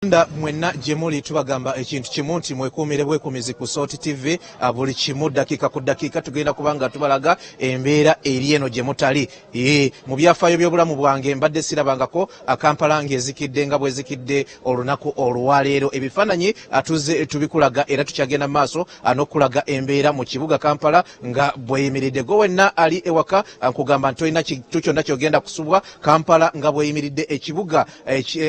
Mwenna jemuli tubagamba ekintu kimu nti mwekuumire bwekuumizi ku Salt TV buli kimu dakiika ku dakiika tugenda kubanga tubalaga embeera eri eno gye mutali. Mu byafaayo by'obulamu bwange mbadde sirabangako Kampala ng'ezikidde nga bwezikidde olunaku olwaleero. Ebifaananyi tuze tubikulaga era tukyagenda maaso n'okulaga embeera mu kibuga Kampala nga bweyimiridde. Gwe wenna ali ewaka nkugamba nti tolina kintu kyonna ky'ogenda kusubwa Kampala nga bweyimiridde ekibuga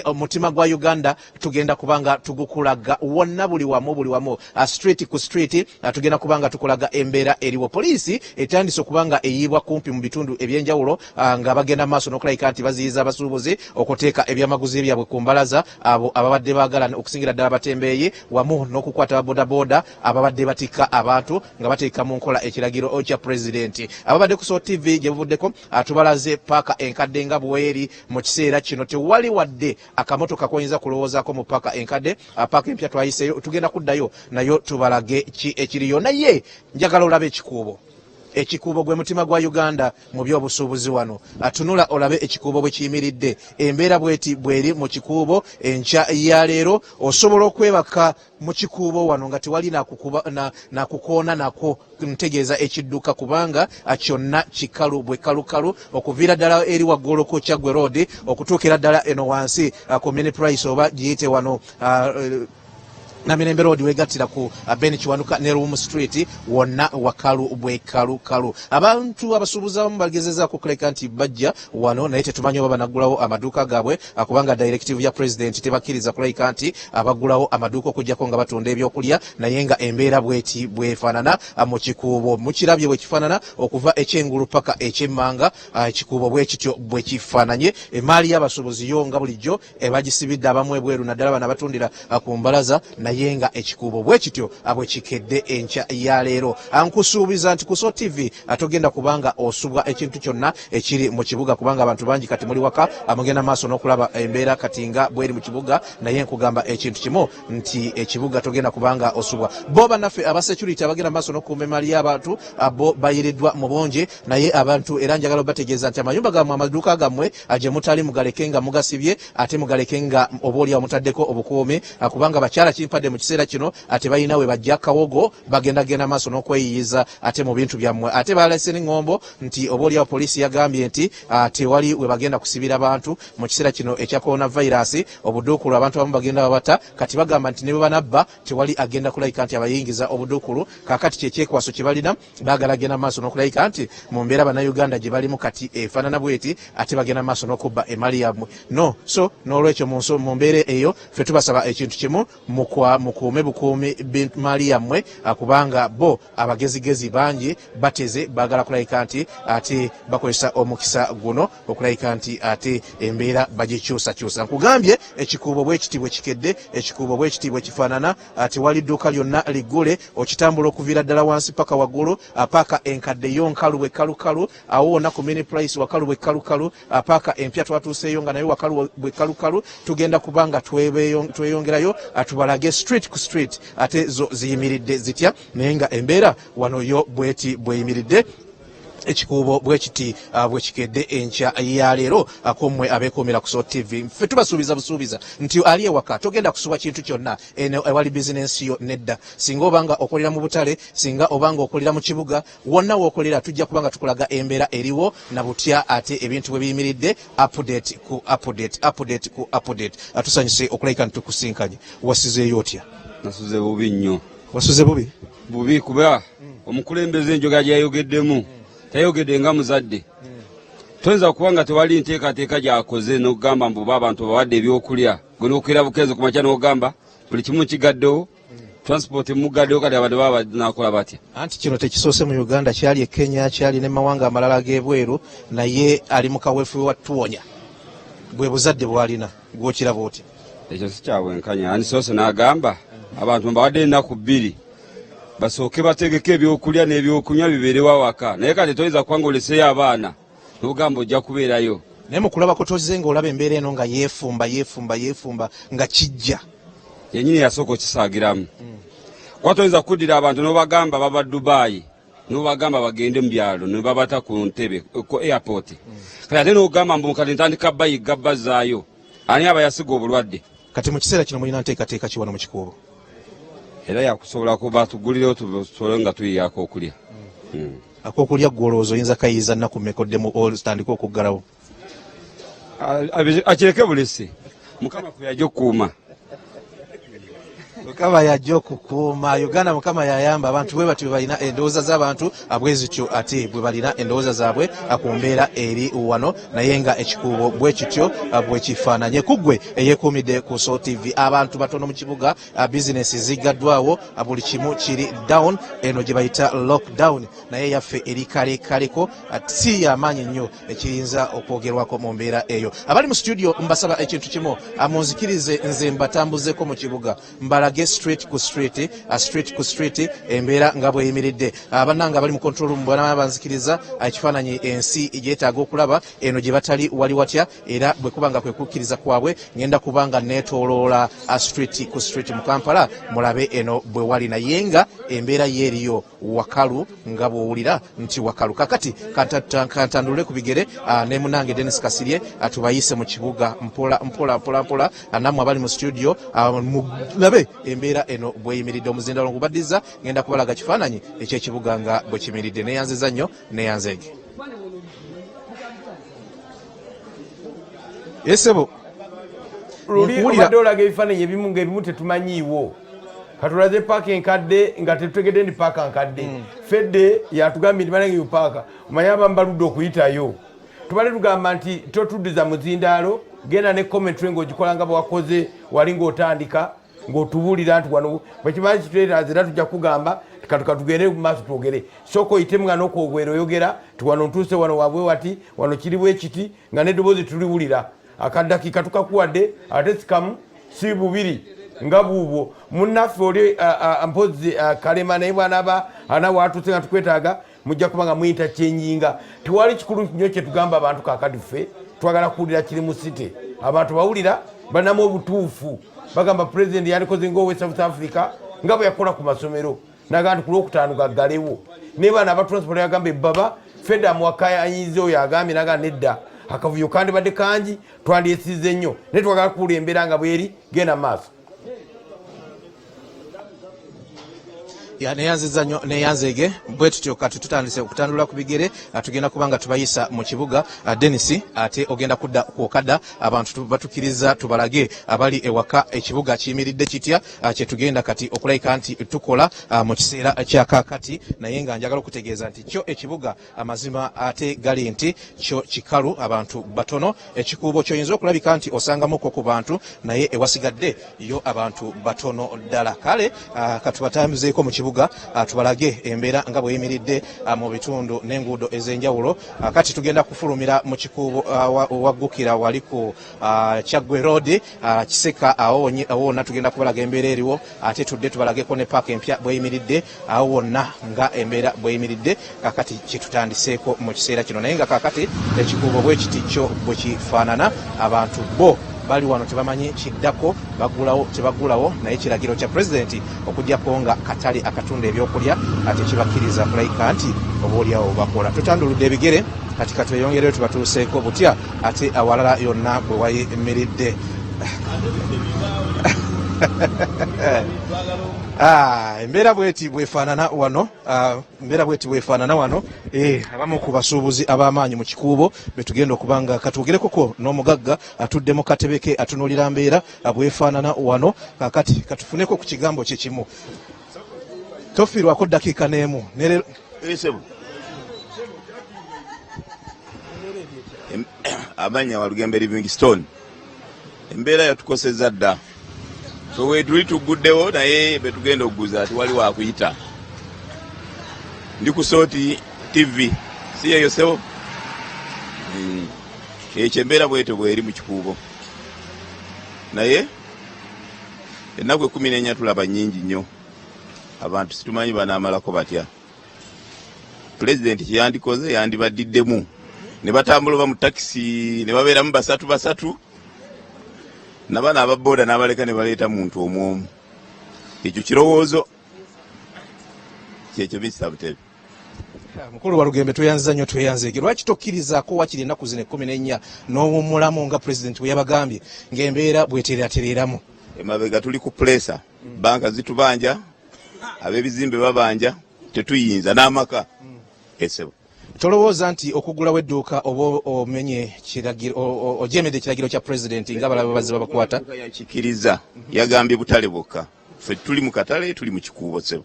omutima gwa Uganda. Tugenda kubanga tugukulaga wonna buli wamu street ku street tugenda kubanga tukulaga embeera eriwo. Poliisi etandise okubanga eyibwa kumpi mu bitundu ebyenjawulo nga bagenda maaso n'okulayika nti baziyiza abasuubuzi okuteeka ebyamaguzi byabwe ku mbalaza abo ababadde baagala okusingira ddala batembeeyi wamu n'okukwata bodaboda ababadde batikka abantu nga bateeka mu nkola ekiragiro kya pulezidenti. Ababadde ku Salt TV gye buvuddeko tubalaze paaka enkadde nga bweri mu kiseera kino tewali wadde akamotoka koyinza kulowoozako mu paaka enkadde. Paaka empya twayiseeyo tugenda kuddayo nayo tubalage ki ekiriyo. Naye njagala olabe ekikuubo. Ekikuubo gwe mutima gwa Uganda mu by'obusuubuzi wano. Atunula olabe ekikuubo bwe kiyimiridde. Embeera bweti bweri mu kikuubo enkya ya leero. Osobola okwebaka mu kikuubo wano nga tewali nakukoona nako ntegeeza ekidduka kubanga kyonna kikalu bwe kalukalu okuviira ddala eri waggulu ku Kyaggwe Road okutuukira ddala eno wansi ku Mini Price oba giyite wano Namirembe Road wegattira ku Ben Kiwanuka ne Room Street wonna wakalu bwe kalukalu. Abantu abasuubuzi abamu bagezezaako okuleka nti bajja wano naye tetumanyi oba banaggulawo amaduuka gaabwe kubanga directive ya president tebakkiriza kuleka nti abaggulawo amaduuka okujjako nga batunda ebyokulya naye nga embeera bweti bwefaanana mu kikuubo. Mukirabye bwe kifaanana okuva ekyengulu paka ekyemmanga ekikuubo bwe kityo bwe kifaananye. Emaali y'abasuubuzi yo nga bulijjo bagisibidde abamu ebweru naddala bana batundira ku mbalaza yenga ekikuubo bwe kityo abwe kikedde enkya ya leero. Ankusuubiza nti ku Salt TV atogenda kubanga osubwa ekintu kyonna ekiri mu kibuga kubanga abantu bangi kati muli waka amugenda maaso n'okulaba embeera kati nga bweri mu kibuga naye nkugamba ekintu kimu nti ekibuga togenda kubanga osubwa. Bo bannaffe aba security abagenda maaso n'okuuma emaali y'abantu abo bayiiriddwa mu bungi naye abantu era njagala bategeeza nti amayumba gammwe amaduuka gammwe gye mutali mugaleke nga mugasibye ate mugaleke nga obaolyawo mutaddeko obukuumi kubanga bakyala kimpadde mu kiseera kino ate balina we bajja kawogo bagenda maaso n'okweyiyiza ate mu bintu byammwe. Ate balese n'engombo nti obaolyawo poliisi yagambye nti tewali we bagenda kusibira abantu mu kiseera kino ekya coronavirus. Obuduukulu abantu abamu bagenda babata kati bagamba nti ne bwe banabba tewali agenda kulayika nti abayingiza obuduukulu. Kaakati kyekyekwaso kye balina baagala agenda maaso n'okulayika nti mu mbeera bannayuganda gye balimu kati efaanana bweti ate bagenda maaso n'okubba emali yammwe. So n'olwekyo mu mbeera eyo ffe tubasaba ekintu kimu mukuume bukuumi b'emaali yammwe kubanga bo abagezigezi bangi bateze baagala kulayika nti ate bakozesa omukisa guno okulayika nti ate embeera bagikyusakyusa. Nkugambye ekikuubo bwe kiti bwe kikedde, ekikuubo bwe kiti bwe kifaanana. Tewali dduuka lyonna liggule okitambula okuviira ddala wansi paka waggulu. Paaka enkadde yo nkalu bwe kalukalu awo wonna ku Mini Price wakalu bwe kalukalu. Paaka empya twatuuseeyo nga nayo wakalu bwe kalukalu. Tugenda kubanga tweyongerayo tubalage street ku street ate zo ziyimiridde zitya naye nga embeera wano yo bweti bweyimiridde. Ekikuubo bwe kiti bwe kikedde enkya ya leero akommwe abeekuumira ku Salt TV. Ffe tubasuubiza busuubiza nti ali ewaka togenda kusuba kintu kyonna eno ewali bizinensi yo nedda. Singa obanga okolera mu butale, singa obanga okolera mu kibuga, wonna w'okolera tujja kubanga tukulaga embeera eriwo na butya ate ebintu bwe biyimiridde. Update ku update. Atusanyuse okulayika nti tukusinkanye. Wasizeeyo otya? Nasuze bubi nnyo. Wasuze bubi? Bubi kuba omukulembeze enjoga gyayogeddemu tayogedde nga muzadde. Toyinza kubanga tewali nteekateeka gy'akoze n'okugamba mbu abantu bawadde ebyokulya gwe n'okuira bukeezi ku makya n'ogamba buli kimu kigaddewo transport mugaddewo kati abantu baba nakola batya. Anti kino tekisoose mu Uganda, kyali e Kenya, kyali ne mawanga amalala ag'ebweru naye ali mu kaweefube wa Tuwonya. Bwe buzadde bw'alina gw'okiraba otya? Ekyo si kyabwenkanya. Ani soose n'agamba abantu bawadde ennaku 2 basooke bategeke ebyokulya n'ebyokunywa bibeerewo awaka naye kati toyinza kubanga oleseeyo abaana n'ogamba ojja kubeerayo. Naye mu kulaba kutoze ng'olaba embeera eno nga yeefumba nga kijja yennyini yasooka okisaagiramu. Kuba toyinza kuddira abantu n'obagamba baba Dubai n'obagamba bagende mu byalo ne babata ku ntebe ku airport kati ate n'ogamba mbu kati ntandika bayigga bazzaayo ani aba yasiga obulwadde. kati mu kiseera kino mulina nteekateeka ki wano mu Kikuubo? Era yakusobola kuba tugulirewo tusobole nga tuyiyako okulya. Ak'okulya gwolowooza oyinza kayiza nnaku mmekoddemu otandika okuggalawo? Akireke bulesi. Mukama kwe yajja okukuuma. Mukama yajja okukuuma. Uganda Mukama yayamba abantu bwe batyo balina endowooza z'abantu bwe zityo ate bwe balina endowooza zaabwe ku mbeera eri wano naye nga Ekikuubo bwe kityo bwe kifaananye. Kuggwe eyeekuumidde ku Soul TV abantu batono mu kibuga bizinesi ziggaddwawo buli kimu kiri down eno gye bayita lockdown naye yaffe eri kalekaleko si y'amaanyi nnyo ekiyinza okwogerwako mu mbeera eyo. Abali mu studio mbasaba ekintu kimu munzikirize nze mbatambuzeeko mu kibuga mbalage street ku street embeera nga bweyimiridde. Bannanga bali mu control room bwana banzikiriza ekifaananyi ensi gyetaaga okulaba eno gye batali wali watya era bwe kubanga kwe kukkiriza kwabwe ngenda kubanga neetooloola street ku street mu Kampala mulabe eno bwe wali naye nga embeera yeeriyo wakalu nga bw'owulira nti wakalu. Kakati kantandule ku bigere ne munange Dennis Kasirye tubayise mu kibuga mpola nammwe abali mu studio mulabe embeera eno bweyimiridde. Omuzindalo ngubaddiza ngenda kubalaga kifaananyi ekyekibuga nga bwe kimiridde. Neyanziza nnyo neyanzeege esebo luli obadde olaga ebifaananyi ebimu ng'ebimu tetumanyiiwo katulaze paaka enkadde nga tetutegedde ndi paaka nkadde fedde yatugambye nti banange yo paaka omanye abamu baludde okuyitayo tubale tugamba nti totuddiza muzindaalo genda ne commentary ng'ogikola nga bwewakoze wali ng'otandika ng'otubuulira nti wano bwekimanyi kitwetaaza era tujja kugamba katugende mu maaso twogere sooka oyitemu nga n'okwogera oyogera ti wano ntuuse wano wabwe wati wano kiri bwe kiti nga n'eddoboozi tuliwulira akaddakiika tukakuwadde ate sikamu si bubiri nga buubwo munnaffe oli mpozi kalema naye bwanaba anawaatuse nga tukwetaaga mujja kuba nga muyita kyenyinga. Tewali kikulu nnyo kye tugamba abantu kaakati ffe twagala kuwulira kiri mu site abantu bawulira balinamu obutuufu bagamba pulezidenti yalikoze ng'owe South Africa nga bwe yakola ku masomero naga nti ku Lwokutaano gaggalewo naye baana abatransport yagamba ebbaba fedda amuwakayanyize oyo agambye naga nedda akavuyo kandibadde kangi twandyesize nnyo naye twagala kuwulira embeera nga bweri genda maaso. Neyanziza nnyo neyanzeege bwe tutyo kati tutandise okutandula ku bigere tugenda kubanga tubayisa mu kibuga Dennis ate ogenda kudda kwokadda abantu batukiriza tubalage abali ewaka ekibuga kiyimiridde kitya kye tugenda kati okulayika nti tukola mu kiseera kya kaakati naye nga njagala okutegeeza nti kyo ekibuga amazima ate gali nti kyo kikalu abantu batono. Ekikuubo kyoyinza okulabika nti osangamuko ku bantu naye ewasigadde yo abantu batono ddala. Kale katubatambuzeeko mu kibuga tubalage embeera nga bweyimiridde mu bitundu n'enguudo ez'enjawulo. Kati tugenda kufulumira mu Kikuubo waggukira wali ku Kyaggwe Road Kiseka awo wonna tugenda kubalaga embeera eriwo ate tudde tubalageko ne paaka empya bweyimiridde awo wonna nga embeera bweyimiridde. Kakati kyetutandiseeko mu kiseera kino naye nga kakati Ekikuubo bwe kiti kyo bwe kifaanana abantu bo bali wano tebamanyi kiddako bagulawo tebagulawo naye kiragiro kya pulezidenti okugyako nga katale akatunda ebyokulya ate kibakkiriza kulayika nti obaoliawo bakola. Tutanduludde ebigere kati katweyongereyo tubatuuseeko butya ate awalala yonna bwe wayimiridde. Embeera bweti bwefaanana wano abamu ku basuubuzi ab'amaanyi mu Kikuubo betugenda okubanga katwogerekoko n'omugagga atudde mu katebe ke atunuulira mbeera bwefaanana wano. Kakati katufuneko ku kigambo kye kimu tofiirwako ddakiika n'emu amanya Walugembe Livingstone embeera yatukosezza dda so we tuli tuguddewo naye betugenda okuguza ati wali wakuyita ndi ku Soul TV si yeyo sebo ekyo embeera bwetyo bweri mu Kikuubo naye ennaku 14 tulaba nnyingi nnyo abantu situmanyi banaamalako batya. Pulezidenti kyeyandikoze yandibaddiddemu ne batambula ba mu takisi ne babeeramu basatu nabana ababooda n'abaleka ne baleeta muntu omwomu. Ekyo kirowoozo kyekyo Mr. Butebe. Mukulu Walugembe tweyanziza nnyo tweyanzeege lwaki tokkirizaako wakiri ennaku zino 14 n'omulamu nga pulezidenti bwe yabagambye ng'embeera bw'eteeratereeramu. emabega tuli ku pressure banka zitubanja abebizimbe babanja tetuyinza n'amaka esebo tolowooza nti okugulawo edduuka oba omenye kiragiro ojemedde ekiragiro kya president nga balaba bazzi babakwata yakikiriza yagambye butale bwokka ffe tuli mu katale tuli mu kikuubo sebo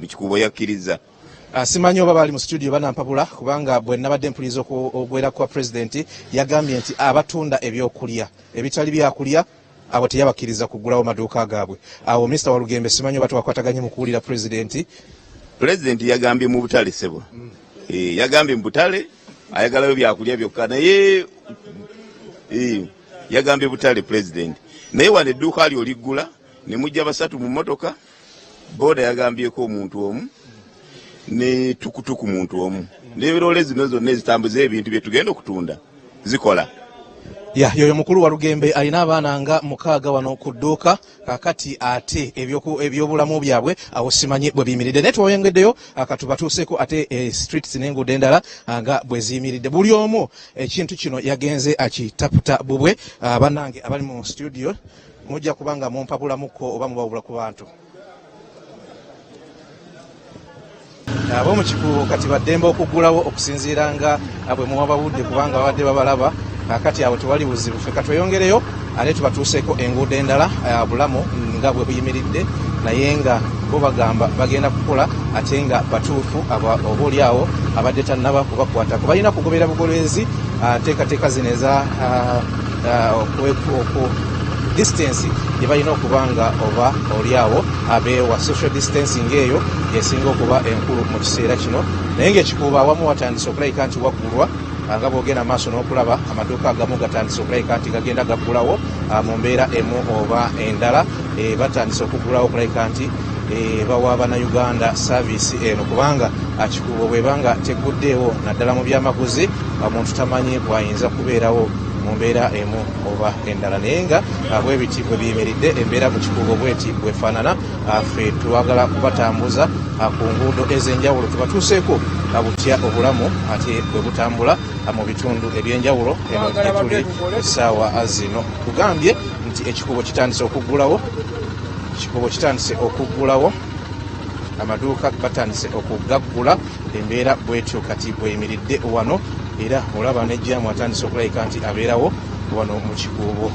mu kikuubo yakkiriza simanyi oba bali mu studio banampabula kubanga bwe nabadde mpuliriza ogwera kwa president yagambye nti abatunda ebyokulya ebitali byakulya abo teyabakkiriza kugulawo maduuka gaabwe awo minisita Walugembe simanyi oba twakwataganye mu kuwulira president yagambye mu butale sebo yagambye mu butale ayagalayo byakulya byokka naye yagambye butale president naye wano edduuka ali oliggula ne mujja basatu mu motoka boda yagambyeko omuntu omu ne tukutuku muntu omu n'ebirole zino zonna ezitambuza ebintu bye tugenda okutunda zikola yoyo mukulu Walugembe alina abaana nga 6 wano ku dduuka kakati ate ebyobulamu byabwe awo simanyi bwe biyimiridde naye twongeddeyo akatubatuuseeko ate streets n'enguudo endala nga bwe ziyimiridde buli omu ekintu kino yagenze akitaputa bubwe bannange abali mu studio mujja kubanga mumpabulamuko oba mubawula ku bantu ab'omu kikuubo kati baddembe okuggulawo okusinziira nga bwe muba bawudde kubanga babadde babalaba kakati abo tewali buzibu ffe katweyongereyo ate tubatuuseeko enguudo endala bulamu nga bwe buyimiridde naye nga bo bagamba bagenda kukola ate nga batuufu oba oli awo abadde tannaba kubakwatako balina kugobera bugolerezi nteekateeka zino eza distance gye balina okubanga oba oli awo abeewa social distancing eyo yesinga okuba enkulu mu kiseera kino naye ng'ekikuubo awamu watandise okulabika nti waggulwa nga bwogenda maaso n'okulaba amaduuka agamu gatandise okulabika nti gagenda gaggulawo mu mbeera emu oba endala batandise okuggulawo okulabika nti bawa bannayuganda saavisi eno kubanga kikuubo bwebanga tegguddeewo naddala mu byamaguzi omuntu tamanyi bwayinza kubeerawo mu mbeera emu oba endala naye nga bwebiti bwe biyimiridde embeera mu kikuubo bweti bwefaanana ffe twagala kubatambuza ku nguudo ez'enjawulo tubatuuseeko butya obulamu ate bwe butambula mu bitundu eby'enjawulo eno etuli essaawa zino tugambye nti ekikuubo kitandise okuggulawo amaduuka batandise okugaggula embeera bwetyo kati bweyimiridde wano era olaba nejjamu atandise okulabika nti abeerawo wano mu kikuubo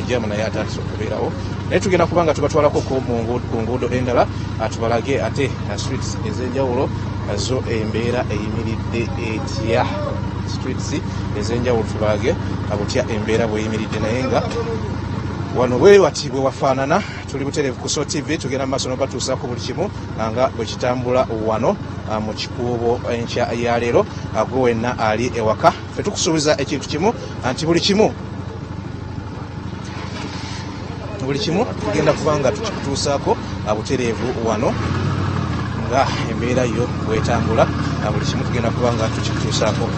jamu naye atandise okubeerawo naye tugenda kubanga tubatwalako ku nguudo endala tubalage ate streets ez'enjawulo zo embeera eyimiridde etya streets ez'enjawulo tulage butya embeera bweyimiridde naye nga wano bwewati bwe wafaanana tuli butereevu ku SO TV tugenda mu maaso n'obatuusaako buli kimu nga bwe kitambula wano mu kikuubo enkya ya leero gwe wenna ali ewaka ffe tukusuubiza ekintu kimu nti buli kimu tugenda kubanga tukikutuusaako butereevu wano nga embeera yo bwetambula buli kimu tugenda kubanga tukikutuusaako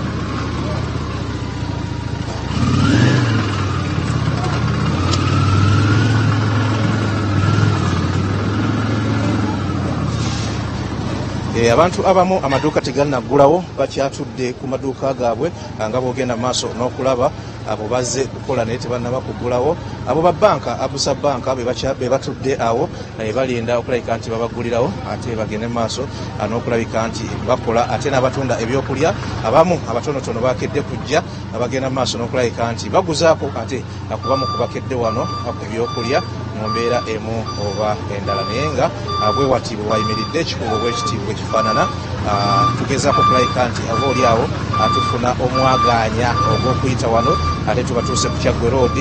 abantu abamu amaduuka tegalinaggulawo bakyatudde ku maduuka gaabwe nga bogenda maaso n'okulaba abo bazze kukola naye tebannaba kuggulawo abo babbanka abusa banka be batudde awo balinda okulabika nti babaggulirawo ate bagende maaso n'okulabika nti bakola ate n'abatunda ebyokulya abamu abatonotono bakedde kujja bagenda maaso n'okulabika nti baguzaako ate akubamu kubakedde wano ebyokulya mu mbeera emu oba endala naye nga bwewati bwe wayimiridde ekikuubo bwekiti bwe kifaanana tugezaako okulabika nti aba oli awo tufuna omwagaanya ogw'okuyita wano ate tubatuuse ku Kyaggwe Road